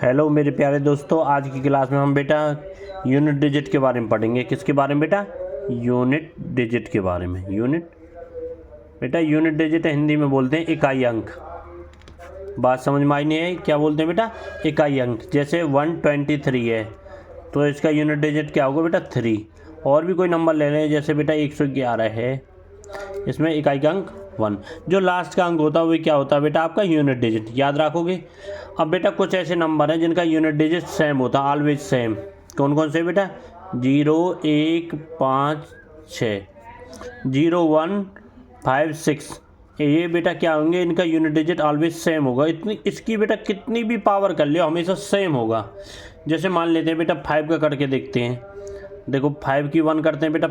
Hello मेरे प्यारे दोस्तों, आज की क्लास में हम बेटा यूनिट डिजिट के बारे में पढ़ेंगे। किसके बारे में बेटा? यूनिट डिजिट के बारे में। यूनिट डिजिट हिंदी में बोलते हैं इकाई अंक। बात समझ में आई नहीं है? क्या बोलते हैं बेटा? इकाई अंक। जैसे 123 है तो इसका यूनिट डिजिट क्या होगा बेटा? 3। और भी कोई नंबर ले लें, जैसे बेटा 111 है, इसमें इकाई का अंक 1। जो लास्ट का अंक होता है वो क्या होता है बेटा? आपका यूनिट डिजिट। याद रखोगे। अब बेटा कुछ ऐसे नंबर हैं जिनका यूनिट डिजिट सेम होता है, ऑलवेज सेम। कौन कौन से बेटा? 0, 1, 5, 6, 0, 1, 5, 6। ये बेटा क्या होंगे? इनका यूनिट डिजिट ऑलवेज सेम होगा। इतनी इसकी बेटा कितनी भी पावर कर लियो हमेशा सेम होगा। जैसे मान लेते हैं बेटा 5 का करके देखते हैं। देखो 5 की 1 करते हैं बेटा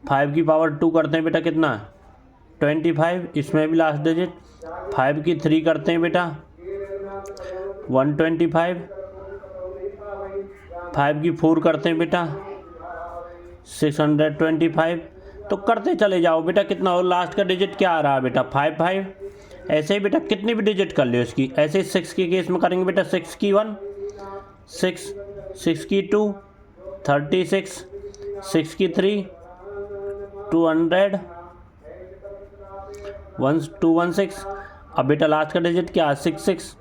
5 की पावर 2 करते हैं बेटा कितना? 25। इसमें भी लास्ट डिजिट। 5 की 3 करते हैं बेटा 125। 5 की 4 करते हैं बेटा 625। तो करते चले जाओ बेटा, कितना हो? लास्ट का डिजिट क्या आ रहा है बेटा? 5। ऐसे ही बेटा कितनी भी डिजिट कर लो इसकी। ऐसे 6 के केस में करेंगे बेटा 6 की 1, 6 की 2, 36, 6 की 3, 200, 216। अब बेटा लास्ट का डिजिट क्या है? 66।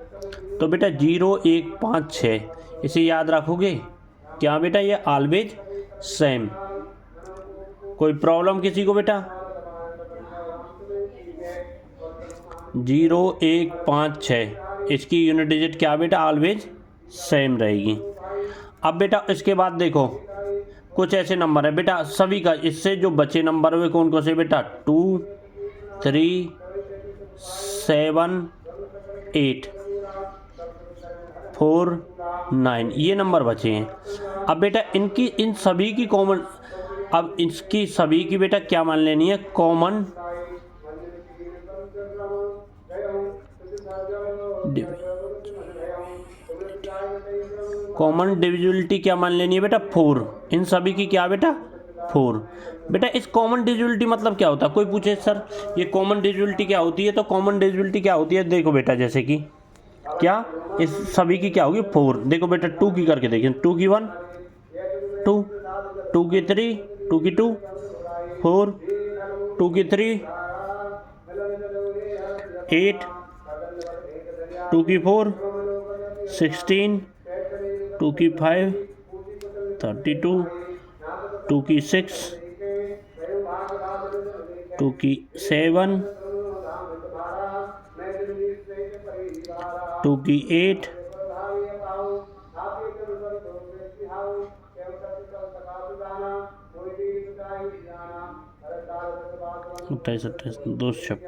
तो बेटा 0, 1, 5, 6 इसे याद रखोगे क्या बेटा? ये ऑलवेज सेम। कोई प्रॉब्लम किसी को बेटा? 0, 1, 5, 6 इसकी यूनिट डिजिट क्या बेटा? ऑलवेज सेम रहेगी। अब बेटा इसके बाद देखो कुछ ऐसे नंबर है बेटा, सभी का इससे जो बचे नंबर हुए कौन कौन से बेटा? 2, 3, 7, 8, 4, 9 ये नंबर बचे हैं। अब बेटा इनकी इन सभी की कॉमन, अब इसकी सभी की बेटा क्या मान लेनी है? कॉमन डिविजिबिलिटी क्या मान लेनी है बेटा? 4। इन सभी की क्या बेटा? 4। बेटा इस कॉमन डिविजिबिलिटी मतलब क्या होता है? कोई पूछे सर ये कॉमन डिविजिबिलिटी क्या होती है, तो कॉमन डिविजिबिलिटी क्या होती है? देखो बेटा जैसे कि क्या इस सभी की क्या होगी? 4। देखो बेटा 2 की करके देखिए। 2 की 1 2, 2 की 3, 2 की 2 4, 2 की 3 8, 2 की 4 16, 2 की 5 32, 2 की 6, 2 की 7, 2 की 8, 28, 256।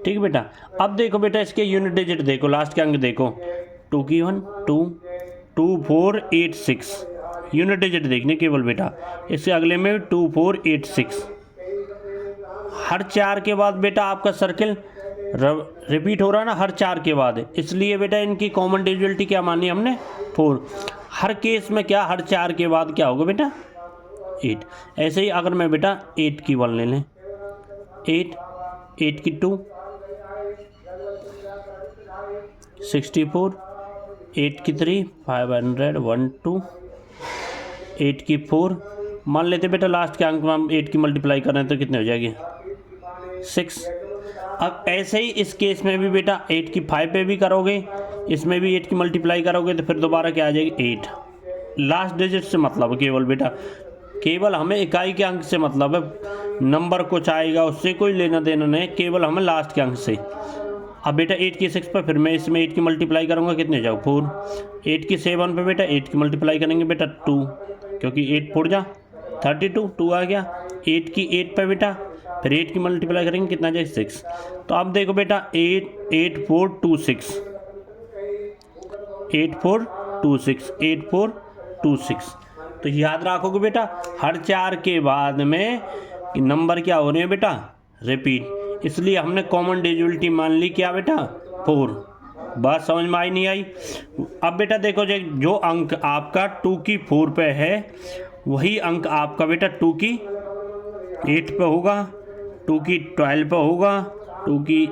ठीक है बेटा। अब देखो बेटा इसके यूनिट डिजिट देखो, लास्ट के अंक देखो। 2 की 1 2, 2, 4, 8, 6 यूनिट डिजिट देखने केवल बेटा। इससे अगले में 2, 4, 8, 6। हर 4 के बाद बेटा आपका सर्किल रिपीट हो रहा है ना, हर 4 के बाद। इसलिए बेटा इनकी कॉमन डिविजिबिलिटी क्या मानी हमने? 4। हर केस में क्या? हर 4 के बाद क्या होगा बेटा? 8। ऐसे ही अगर मैं बेटा 8 की 1 ले लें, 8 की 2 64, 8 की 3 500 1 2, 8 की 4 मान लेते बेटा लास्ट के अंक में हम 8 की मल्टीप्लाई कर रहे हैं तो कितने हो जाएगी? 6। अब ऐसे ही इस केस में भी बेटा 8 की 5 पे भी करोगे, इसमें भी 8 की मल्टीप्लाई करोगे तो फिर दोबारा क्या आ जाएगी? 8। लास्ट डिजिट से मतलब केवल बेटा, केवल हमें इकाई के अंक से मतलब है। नंबर कुछ आएगा उससे कोई लेना देना नहीं, केवल हमें लास्ट के अंक से। अब बेटा 8 की 6 पर फिर मैं इसमें 8 की मल्टीप्लाई करूँगा, कितने जाओ? 4। 8 की 7 पे बेटा 8 की मल्टीप्लाई करेंगे बेटा 2, क्योंकि 8 फोड़ जा 32, 2 आ गया। 8 की 8 पे बेटा फिर 8 की मल्टीप्लाई करेंगे, कितना जाए? 6। तो अब देखो बेटा 8 8 4 2 6 8 4 2 6 8 4 2 6। तो याद रखोगे बेटा हर 4 के बाद में नंबर क्या हो रहे हैं बेटा? रिपीट। इसलिए हमने कॉमन डिविजिबिलिटी मान ली क्या बेटा? 4। बात समझ में आई नहीं आई? अब बेटा देखो जो अंक आपका 2 की 4 पे है वही अंक आपका बेटा 2 की 8 पे होगा, 2 की 12 पे होगा, 2 की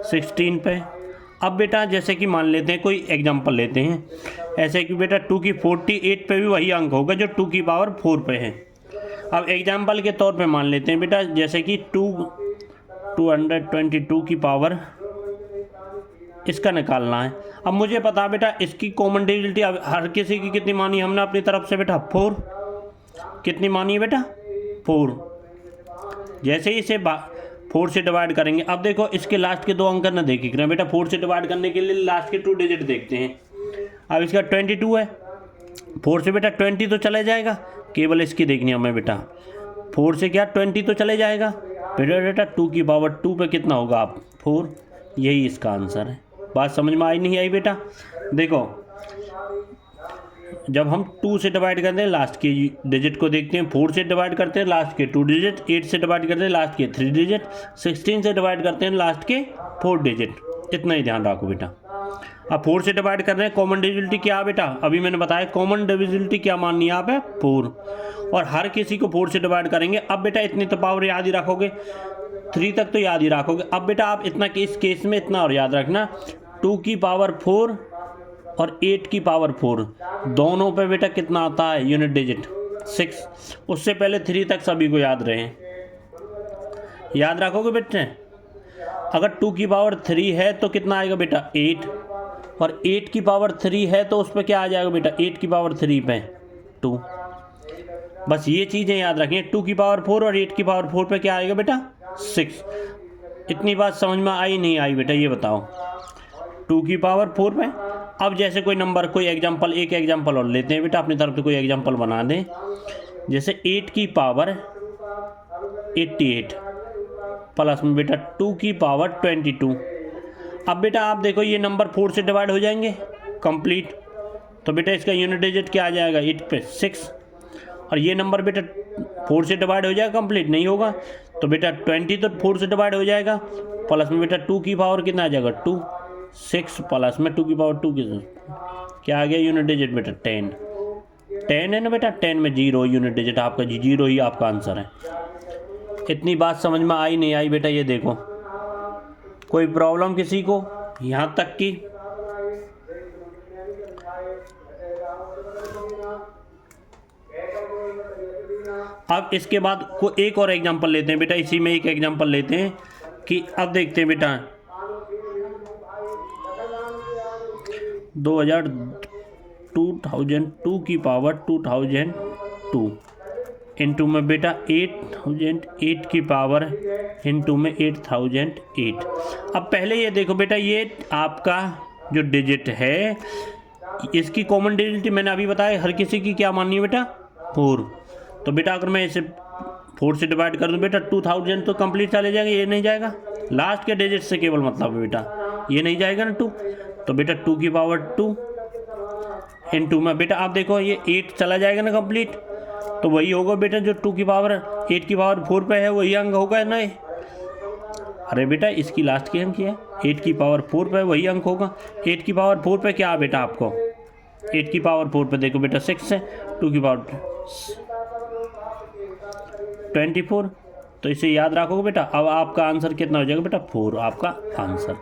16 पे। अब बेटा जैसे कि मान लेते हैं, कोई एग्जांपल लेते हैं, ऐसे कि बेटा 2 की 48 पे भी वही अंक होगा जो 2 की पावर 4 पे है। अब एग्जांपल के तौर पे मान लेते हैं बेटा, जैसे कि 222 की पावर इसका निकालना है। अब मुझे पता है बेटा इसकी कॉमन डिविजिबिलिटी हर किसी की कितनी मानी हमने अपनी तरफ से बेटा 4, कितनी मानी है बेटा 4। जैसे ही इसे 4 से डिवाइड करेंगे, अब देखो इसके लास्ट के 2 अंक ना देख रहे हैं बेटा, 4 से डिवाइड करने के लिए लास्ट के 2 डिजिट देखते हैं। अब इसका 22 है, 4 से बेटा 20 तो चला जाएगा, केवल इसकी देखनी है हमें बेटा, 4 से क्या 20 तो चले जाएगा बेटा 2 की पावर 2 पे कितना होगा आप 4, यही इसका आंसर है। बात समझ में आई नहीं आई बेटा? देखो जब हम 2 से डिवाइड करते हैं लास्ट के डिजिट को देखते हैं, 4 से डिवाइड करते हैं लास्ट के 2 डिजिट, 8 से डिवाइड करते हैं लास्ट के 3 डिजिट, 16 से डिवाइड करते हैं लास्ट के 4 डिजिट, इतना ही ध्यान रखो बेटा। अब 4 से डिवाइड कर रहे हैं, कॉमन डिविजिबिलिटी क्या है बेटा, अभी मैंने बताया कॉमन डिविजिबिलिटी क्या माननी है आप है 4, और हर किसी को 4 से डिवाइड करेंगे। अब बेटा इतनी तो पावर याद ही रखोगे, 3 तक तो याद ही रखोगे। अब बेटा आप इतना इस केस में इतना और याद रखना, 2 की पावर 4 और 8 की पावर 4 दोनों पे बेटा कितना आता है यूनिट डिजिट 6। उससे पहले 3 तक सभी को याद रहे, याद रखोगे बेटे। अगर 2 की पावर 3 है तो कितना आएगा बेटा 8, और 8 की पावर 3 है तो उस पर क्या आ जाएगा बेटा 8 की पावर 3 पे 2। बस ये चीज़ें याद रखिए, 2 की पावर 4 और 8 की पावर 4 पे क्या आएगा बेटा 6। इतनी बात समझ में आई नहीं आई बेटा, ये बताओ 2 की पावर 4 पे। अब जैसे कोई नंबर, कोई एग्जांपल, एक एग्जांपल और लेते हैं बेटा, अपनी तरफ से कोई एग्जांपल बना दें, जैसे 8 की पावर 88 प्लस में बेटा 2 की पावर 22। अब बेटा आप देखो ये नंबर 4 से डिवाइड हो जाएंगे कंप्लीट, तो बेटा इसका यूनिट डिजिट क्या आ जाएगा 8 पे 6, और ये नंबर बेटा 4 से डिवाइड हो जाएगा कंप्लीट, नहीं होगा तो बेटा 20 तो 4 से डिवाइड हो जाएगा, प्लस में बेटा 2 की पावर कितना आ जाएगा 2, 6 प्लस में 2 की पावर 2 क्या आ गया यूनिट डिजिट बेटा 10 है ना बेटा, 10 में 0 यूनिट डिजिट आपका 0 ही आपका आंसर है। इतनी बात समझ में आई नहीं आई बेटा? ये देखो कोई प्रॉब्लम किसी को यहाँ तक की? अब इसके बाद को एक और एग्जांपल लेते हैं बेटा, इसी में एक एग्जांपल लेते हैं कि अब देखते हैं बेटा 2002 की पावर 2002 इंटू में बेटा 8008 की पावर इंटू में 8008। अब पहले ये देखो बेटा, ये आपका जो डिजिट है इसकी कॉमन डिजिट मैंने अभी बताया हर किसी की क्या माननी है बेटा 4। तो बेटा अगर मैं इसे 4 से डिवाइड कर दूँ बेटा 2000 तो कंप्लीट चले जाएगा, ये नहीं जाएगा, लास्ट के डिजिट से केवल मतलब है बेटा, ये नहीं जाएगा ना 2, तो बेटा 2 की पावर 2 इंटू में बेटा आप देखो ये 8 चला जाएगा ना कंप्लीट, तो वही होगा बेटा जो 2 की पावर 8 की पावर 4 पे है वही अंक होगा ना। अरे बेटा इसकी लास्ट की अंक है 8 की पावर 4 पे वही अंक होगा। 8 की पावर 4 पे क्या है बेटा आपको 8 की पावर 4 पे देखो बेटा 6 है, 2 की पावर 24, तो इसे याद रखोगे बेटा। अब आपका आंसर कितना हो जाएगा बेटा 4 आपका आंसर।